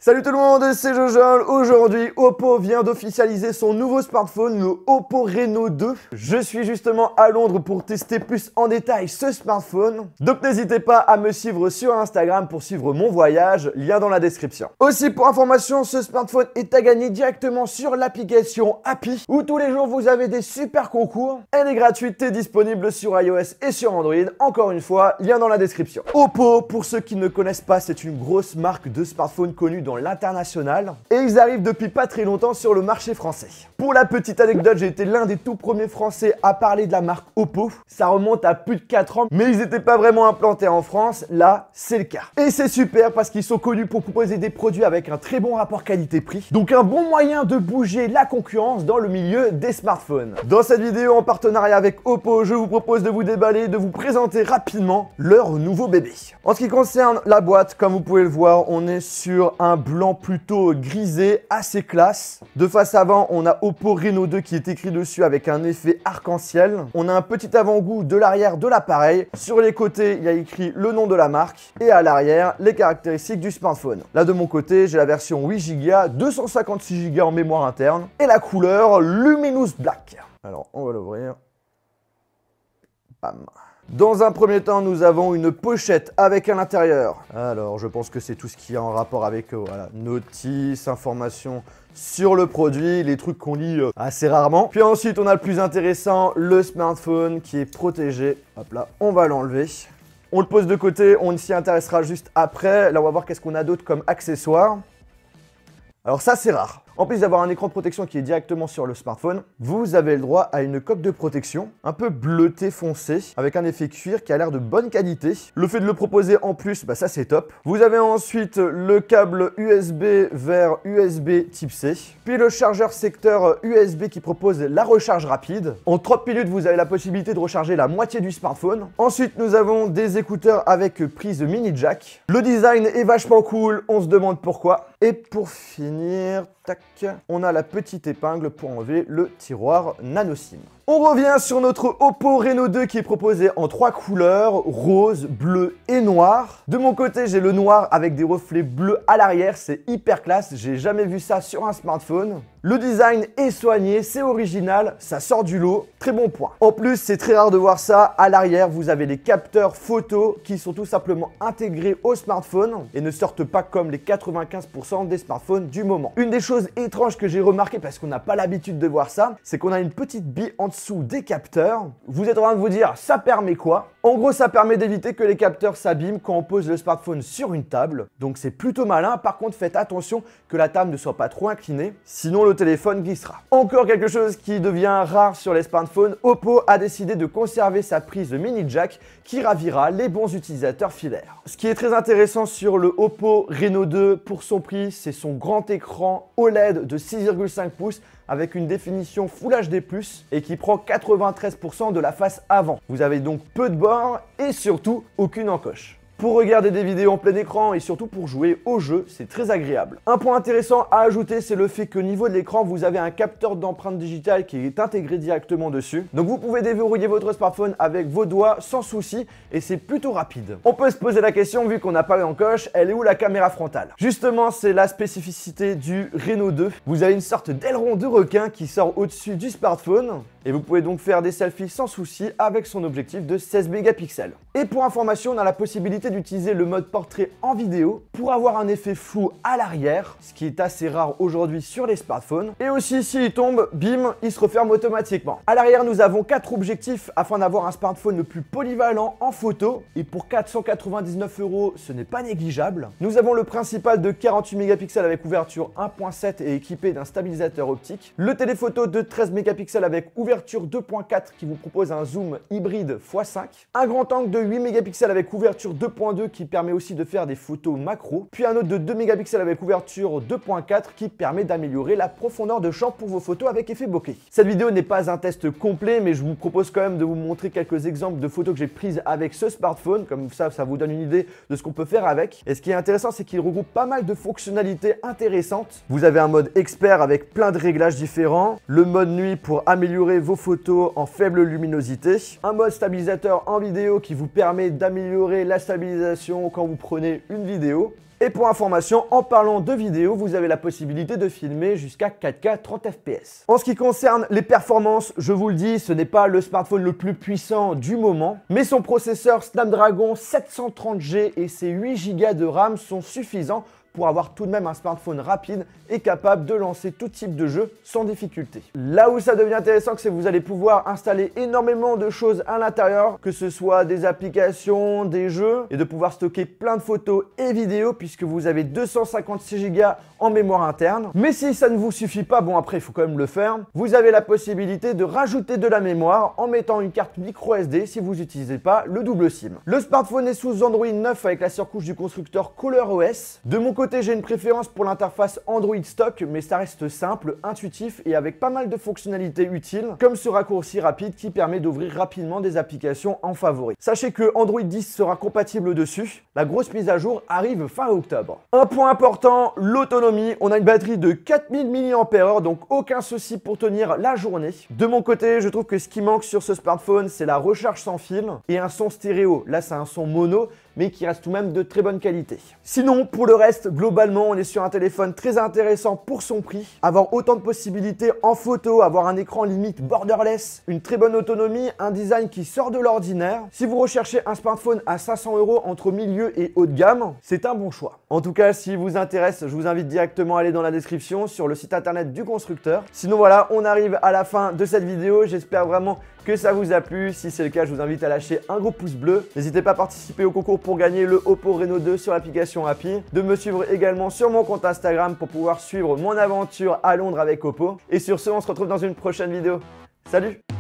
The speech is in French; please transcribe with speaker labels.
Speaker 1: Salut tout le monde, c'est Jojol. Aujourd'hui, Oppo vient d'officialiser son nouveau smartphone, le Oppo Reno 2. Je suis justement à Londres pour tester plus en détail ce smartphone. Donc n'hésitez pas à me suivre sur Instagram pour suivre mon voyage, lien dans la description. Aussi pour information, ce smartphone est à gagner directement sur l'application Happy, où tous les jours vous avez des super concours. Elle est gratuite et disponible sur iOS et sur Android. Encore une fois, lien dans la description. Oppo, pour ceux qui ne connaissent pas, c'est une grosse marque de smartphones connue dans l'international et ils arrivent depuis pas très longtemps sur le marché français. Pour la petite anecdote, j'ai été l'un des tout premiers français à parler de la marque Oppo. Ça remonte à plus de 4 ans, mais ils n'étaient pas vraiment implantés en France. Là, c'est le cas. Et c'est super parce qu'ils sont connus pour proposer des produits avec un très bon rapport qualité-prix. Donc un bon moyen de bouger la concurrence dans le milieu des smartphones. Dans cette vidéo en partenariat avec Oppo, je vous propose de vous déballer, de vous présenter rapidement leur nouveau bébé. En ce qui concerne la boîte, comme vous pouvez le voir, on est sur un blanc plutôt grisé, assez classe. De face avant, on a Oppo Reno 2 qui est écrit dessus avec un effet arc-en-ciel. On a un petit avant-goût de l'arrière de l'appareil. Sur les côtés, il y a écrit le nom de la marque. Et à l'arrière, les caractéristiques du smartphone. Là, de mon côté, j'ai la version 8Go, 256Go en mémoire interne. Et la couleur Luminous Black. Alors, on va l'ouvrir. Bam. Dans un premier temps, nous avons une pochette avec à l'intérieur. Alors, je pense que c'est tout ce qui est en rapport avec voilà, notices, informations sur le produit, les trucs qu'on lit assez rarement. Puis ensuite, on a le plus intéressant, le smartphone qui est protégé. Hop là, on va l'enlever. On le pose de côté, on s'y intéressera juste après. Là, on va voir qu'est-ce qu'on a d'autre comme accessoires. Alors ça, c'est rare. En plus d'avoir un écran de protection qui est directement sur le smartphone, vous avez le droit à une coque de protection un peu bleutée foncée avec un effet cuir qui a l'air de bonne qualité. Le fait de le proposer en plus, bah ça c'est top. Vous avez ensuite le câble USB vers USB type C, puis le chargeur secteur USB qui propose la recharge rapide. En 30 minutes, vous avez la possibilité de recharger la moitié du smartphone. Ensuite, nous avons des écouteurs avec prise mini jack. Le design est vachement cool, on se demande pourquoi. Et pour finir, tac, on a la petite épingle pour enlever le tiroir nano SIM. On revient sur notre Oppo Reno 2 qui est proposé en 3 couleurs, rose, bleu et noir. De mon côté, j'ai le noir avec des reflets bleus à l'arrière, c'est hyper classe, j'ai jamais vu ça sur un smartphone. Le design est soigné, c'est original, ça sort du lot, très bon point. En plus, c'est très rare de voir ça, à l'arrière, vous avez les capteurs photo qui sont tout simplement intégrés au smartphone et ne sortent pas comme les 95% des smartphones du moment. Une des choses étranges que j'ai remarqué parce qu'on n'a pas l'habitude de voir ça, c'est qu'on a une petite bille en dessous des capteurs. Vous êtes en train de vous dire, ça permet quoi? En gros, ça permet d'éviter que les capteurs s'abîment quand on pose le smartphone sur une table. Donc c'est plutôt malin. Par contre, faites attention que la table ne soit pas trop inclinée, sinon le téléphone glissera. Encore quelque chose qui devient rare sur les smartphones, Oppo a décidé de conserver sa prise mini jack qui ravira les bons utilisateurs filaires. Ce qui est très intéressant sur le Oppo Reno 2 pour son prix, c'est son grand écran OLED de 6,5 pouces avec une définition Full HD+, et qui prend 93% de la face avant. Vous avez donc peu de bords et surtout aucune encoche. Pour regarder des vidéos en plein écran et surtout pour jouer au jeu, c'est très agréable. Un point intéressant à ajouter, c'est le fait qu'au niveau de l'écran, vous avez un capteur d'empreinte digitale qui est intégré directement dessus. Donc vous pouvez déverrouiller votre smartphone avec vos doigts sans souci et c'est plutôt rapide. On peut se poser la question, vu qu'on n'a pas d'encoche, elle est où la caméra frontale? Justement, c'est la spécificité du Reno 2. Vous avez une sorte d'aileron de requin qui sort au-dessus du smartphone et vous pouvez donc faire des selfies sans souci avec son objectif de 16 mégapixels. Et pour information, on a la possibilité d'utiliser le mode portrait en vidéo pour avoir un effet flou à l'arrière, ce qui est assez rare aujourd'hui sur les smartphones. Et aussi, s'il tombe, bim, il se referme automatiquement. À l'arrière, nous avons 4 objectifs afin d'avoir un smartphone le plus polyvalent en photo. Et pour 499 €, ce n'est pas négligeable. Nous avons le principal de 48 mégapixels avec ouverture 1.7 et équipé d'un stabilisateur optique. Le téléphoto de 13 mégapixels avec ouverture 2.4 qui vous propose un zoom hybride x5. Un grand angle de 8 mégapixels avec ouverture 2.2 qui permet aussi de faire des photos macro, puis un autre de 2 mégapixels avec ouverture 2.4 qui permet d'améliorer la profondeur de champ pour vos photos avec effet bokeh. Cette vidéo n'est pas un test complet, mais je vous propose quand même de vous montrer quelques exemples de photos que j'ai prises avec ce smartphone, comme ça vous donne une idée de ce qu'on peut faire avec. Et ce qui est intéressant, c'est qu'il regroupe pas mal de fonctionnalités intéressantes. Vous avez un mode expert avec plein de réglages différents, le mode nuit pour améliorer vos photos en faible luminosité, un mode stabilisateur en vidéo qui vous permet d'améliorer la stabilisation quand vous prenez une vidéo, Et pour information, en parlant de vidéo, vous avez la possibilité de filmer jusqu'à 4K 30 fps. En ce qui concerne les performances, je vous le dis, ce n'est pas le smartphone le plus puissant du moment, mais son processeur Snapdragon 730G et ses 8 Go de RAM sont suffisants pour avoir tout de même un smartphone rapide et capable de lancer tout type de jeu sans difficulté. Là où ça devient intéressant, c'est que vous allez pouvoir installer énormément de choses à l'intérieur, que ce soit des applications, des jeux, et de pouvoir stocker plein de photos et vidéos puisque vous avez 256 Go en mémoire interne. Mais si ça ne vous suffit pas, bon après il faut quand même le faire, vous avez la possibilité de rajouter de la mémoire en mettant une carte micro SD si vous n'utilisez pas le double SIM. Le smartphone est sous Android 9 avec la surcouche du constructeur ColorOS. De mon côté, j'ai une préférence pour l'interface Android stock, mais ça reste simple, intuitif et avec pas mal de fonctionnalités utiles, comme ce raccourci rapide qui permet d'ouvrir rapidement des applications en favoris. Sachez que Android 10 sera compatible dessus. La grosse mise à jour arrive fin octobre. Un point important, l'autonomie. On a une batterie de 4000 mAh, donc aucun souci pour tenir la journée. De mon côté, je trouve que ce qui manque sur ce smartphone, c'est la recharge sans fil et un son stéréo. Là, c'est un son mono, mais qui reste tout de même de très bonne qualité. Sinon, pour le reste, globalement, on est sur un téléphone très intéressant pour son prix. Avoir autant de possibilités en photo, avoir un écran limite borderless, une très bonne autonomie, un design qui sort de l'ordinaire. Si vous recherchez un smartphone à 500 € entre milieu et haut de gamme, c'est un bon choix. En tout cas, s'il vous intéresse, je vous invite directement à aller dans la description sur le site internet du constructeur. Sinon voilà, on arrive à la fin de cette vidéo. J'espère vraiment que ça vous a plu. Si c'est le cas, je vous invite à lâcher un gros pouce bleu. N'hésitez pas à participer au concours pour gagner le Oppo Reno 2 sur l'application Happy. De me suivre également sur mon compte Instagram pour pouvoir suivre mon aventure à Londres avec Oppo. Et sur ce, on se retrouve dans une prochaine vidéo. Salut!